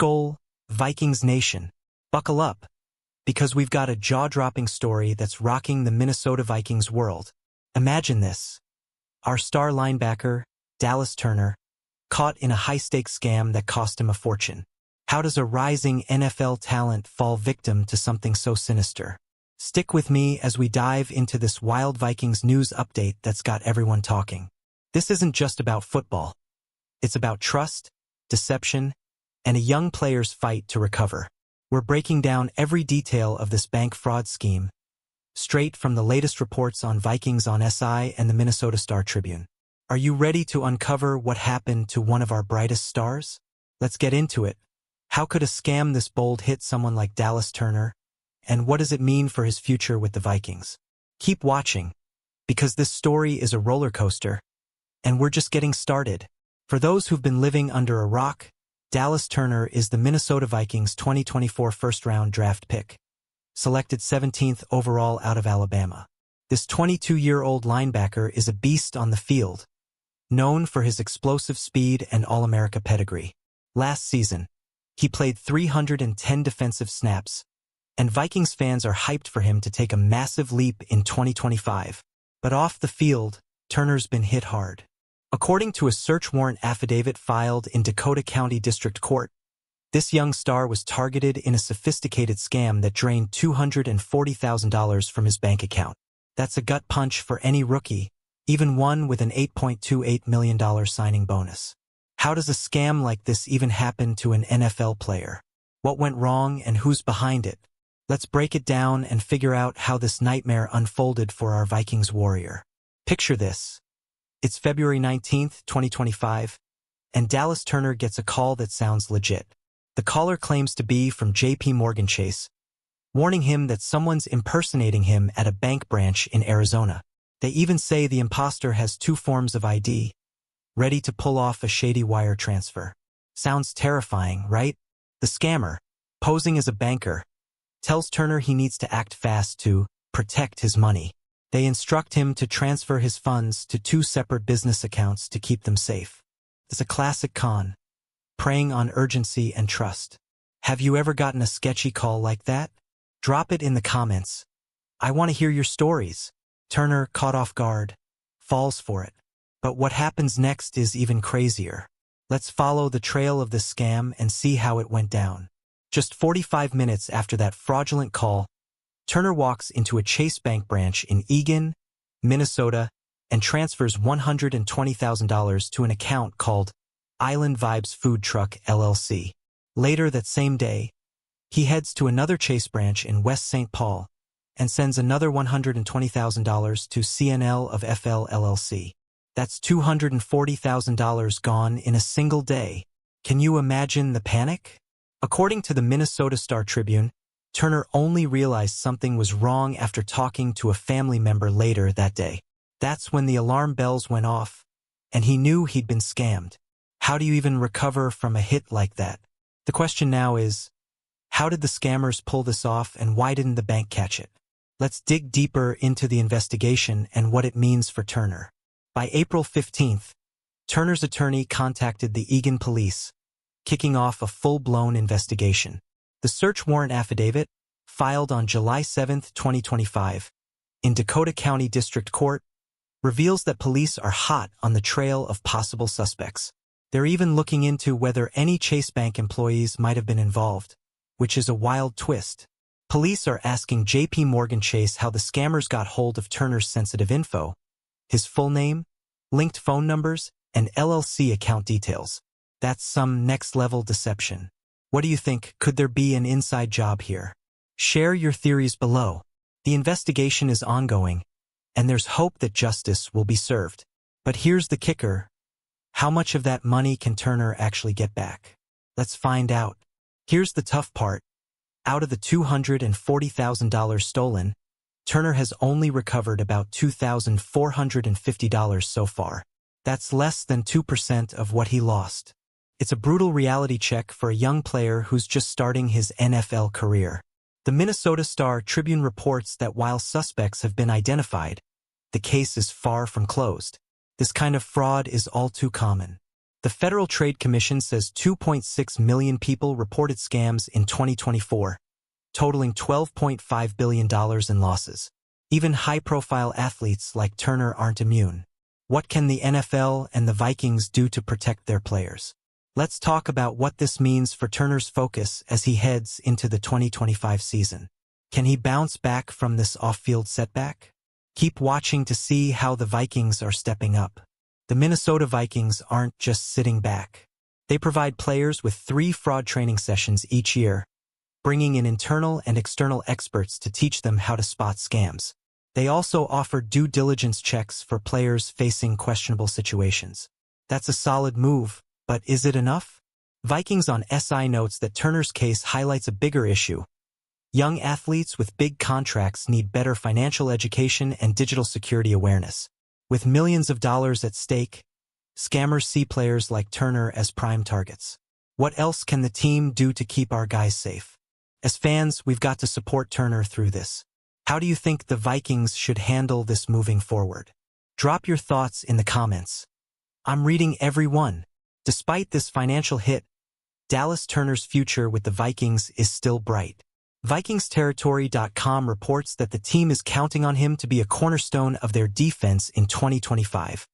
Skol, Vikings Nation. Buckle up, because we've got a jaw-dropping story that's rocking the Minnesota Vikings world. Imagine this. Our star linebacker, Dallas Turner, caught in a high-stakes scam that cost him a fortune. How does a rising NFL talent fall victim to something so sinister? Stick with me as we dive into this wild Vikings news update that's got everyone talking. This isn't just about football. It's about trust, deception, and a young player's fight to recover. We're breaking down every detail of this bank fraud scheme, straight from the latest reports on Vikings on SI and the Minnesota Star-Tribune. Are you ready to uncover what happened to one of our brightest stars? Let's get into it. How could a scam this bold hit someone like Dallas Turner? And what does it mean for his future with the Vikings? Keep watching, because this story is a roller coaster, and we're just getting started. For those who've been living under a rock, Dallas Turner is the Minnesota Vikings 2024 first-round draft pick, selected 17th overall out of Alabama. This 22-year-old linebacker is a beast on the field, known for his explosive speed and All-America pedigree. Last season, he played 310 defensive snaps, and Vikings fans are hyped for him to take a massive leap in 2025. But off the field, Turner's been hit hard. According to a search warrant affidavit filed in Dakota County District Court, this young star was targeted in a sophisticated scam that drained $240,000 from his bank account. That's a gut punch for any rookie, even one with an $8.28 million signing bonus. How does a scam like this even happen to an NFL player? What went wrong and who's behind it? Let's break it down and figure out how this nightmare unfolded for our Vikings warrior. Picture this. It's February 19th, 2025, and Dallas Turner gets a call that sounds legit. The caller claims to be from J.P. Morgan Chase, warning him that someone's impersonating him at a bank branch in Arizona. They even say the imposter has 2 forms of ID, ready to pull off a shady wire transfer. Sounds terrifying, right? The scammer, posing as a banker, tells Turner he needs to act fast to protect his money. They instruct him to transfer his funds to 2 separate business accounts to keep them safe. It's a classic con, preying on urgency and trust. Have you ever gotten a sketchy call like that? Drop it in the comments. I want to hear your stories. Turner, caught off guard, falls for it. But what happens next is even crazier. Let's follow the trail of this scam and see how it went down. Just 45 minutes after that fraudulent call, Turner walks into a Chase Bank branch in Eagan, Minnesota, and transfers $120,000 to an account called Island Vibes Food Truck LLC. Later that same day, he heads to another Chase branch in West St. Paul and sends another $120,000 to CNL of FL LLC. That's $240,000 gone in a single day. Can you imagine the panic? According to the Minnesota Star-Tribune, Turner only realized something was wrong after talking to a family member later that day. That's when the alarm bells went off, and he knew he'd been scammed. How do you even recover from a hit like that? The question now is, how did the scammers pull this off and why didn't the bank catch it? Let's dig deeper into the investigation and what it means for Turner. By April 15th, Turner's attorney contacted the Eagan police, kicking off a full-blown investigation. The search warrant affidavit, filed on July 7, 2025, in Dakota County District Court, reveals that police are hot on the trail of possible suspects. They're even looking into whether any Chase Bank employees might have been involved, which is a wild twist. Police are asking J.P. Morgan Chase how the scammers got hold of Turner's sensitive info, his full name, linked phone numbers, and LLC account details. That's some next-level deception. What do you think? Could there be an inside job here? Share your theories below. The investigation is ongoing, and there's hope that justice will be served. But here's the kicker. How much of that money can Turner actually get back? Let's find out. Here's the tough part. Out of the $240,000 stolen, Turner has only recovered about $2,450 so far. That's less than 2% of what he lost. It's a brutal reality check for a young player who's just starting his NFL career. The Minnesota Star-Tribune reports that while suspects have been identified, the case is far from closed. This kind of fraud is all too common. The Federal Trade Commission says 2.6 million people reported scams in 2024, totaling $12.5 billion in losses. Even high-profile athletes like Turner aren't immune. What can the NFL and the Vikings do to protect their players? Let's talk about what this means for Turner's focus as he heads into the 2025 season. Can he bounce back from this off-field setback? Keep watching to see how the Vikings are stepping up. The Minnesota Vikings aren't just sitting back. They provide players with 3 fraud training sessions each year, bringing in internal and external experts to teach them how to spot scams. They also offer due diligence checks for players facing questionable situations. That's a solid move, but is it enough? Vikings on SI notes that Turner's case highlights a bigger issue. Young athletes with big contracts need better financial education and digital security awareness. With millions of dollars at stake, scammers see players like Turner as prime targets. What else can the team do to keep our guys safe? As fans, we've got to support Turner through this. How do you think the Vikings should handle this moving forward? Drop your thoughts in the comments. I'm reading every one. Despite this financial hit, Dallas Turner's future with the Vikings is still bright. VikingsTerritory.com reports that the team is counting on him to be a cornerstone of their defense in 2025,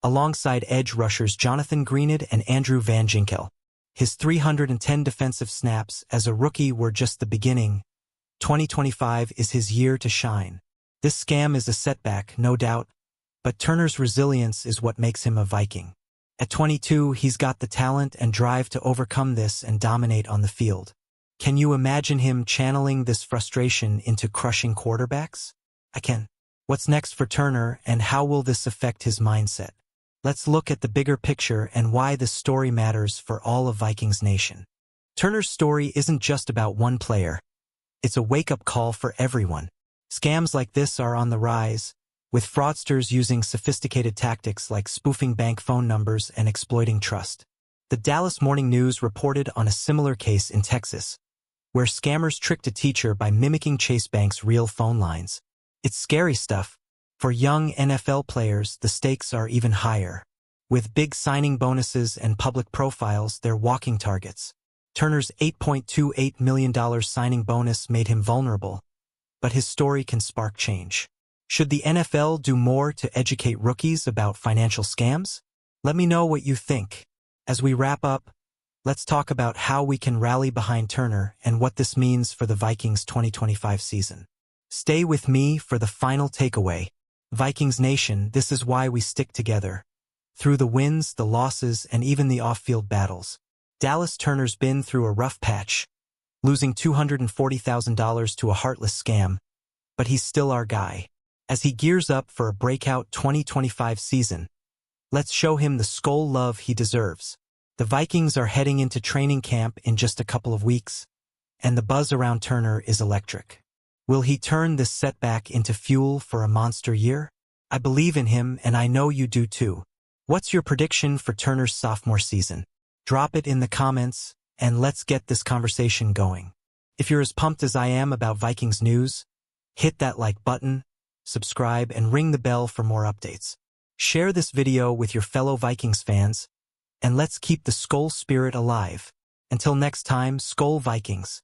alongside edge rushers Jonathan Greenid and Andrew Van Ginkel. His 310 defensive snaps as a rookie were just the beginning. 2025 is his year to shine. This scam is a setback, no doubt, but Turner's resilience is what makes him a Viking. At 22, he's got the talent and drive to overcome this and dominate on the field. Can you imagine him channeling this frustration into crushing quarterbacks? I can. What's next for Turner, and how will this affect his mindset? Let's look at the bigger picture and why this story matters for all of Vikings Nation. Turner's story isn't just about one player. It's a wake-up call for everyone. Scams like this are on the rise, with fraudsters using sophisticated tactics like spoofing bank phone numbers and exploiting trust. The Dallas Morning News reported on a similar case in Texas, where scammers tricked a teacher by mimicking Chase Bank's real phone lines. It's scary stuff. For young NFL players, the stakes are even higher. With big signing bonuses and public profiles, they're walking targets. Turner's $8.28 million signing bonus made him vulnerable, but his story can spark change. Should the NFL do more to educate rookies about financial scams? Let me know what you think. As we wrap up, let's talk about how we can rally behind Turner and what this means for the Vikings 2025 season. Stay with me for the final takeaway. Vikings Nation, this is why we stick together. Through the wins, the losses, and even the off-field battles, Dallas Turner's been through a rough patch, losing $240,000 to a heartless scam, but he's still our guy. As he gears up for a breakout 2025 season, let's show him the Skol love he deserves. The Vikings are heading into training camp in just a couple of weeks, and the buzz around Turner is electric. Will he turn this setback into fuel for a monster year? I believe in him, and I know you do too. What's your prediction for Turner's sophomore season? Drop it in the comments, and let's get this conversation going. If you're as pumped as I am about Vikings news, hit that like button, subscribe, and ring the bell for more updates. Share this video with your fellow Vikings fans, and let's keep the Skol spirit alive. Until next time, Skol Vikings.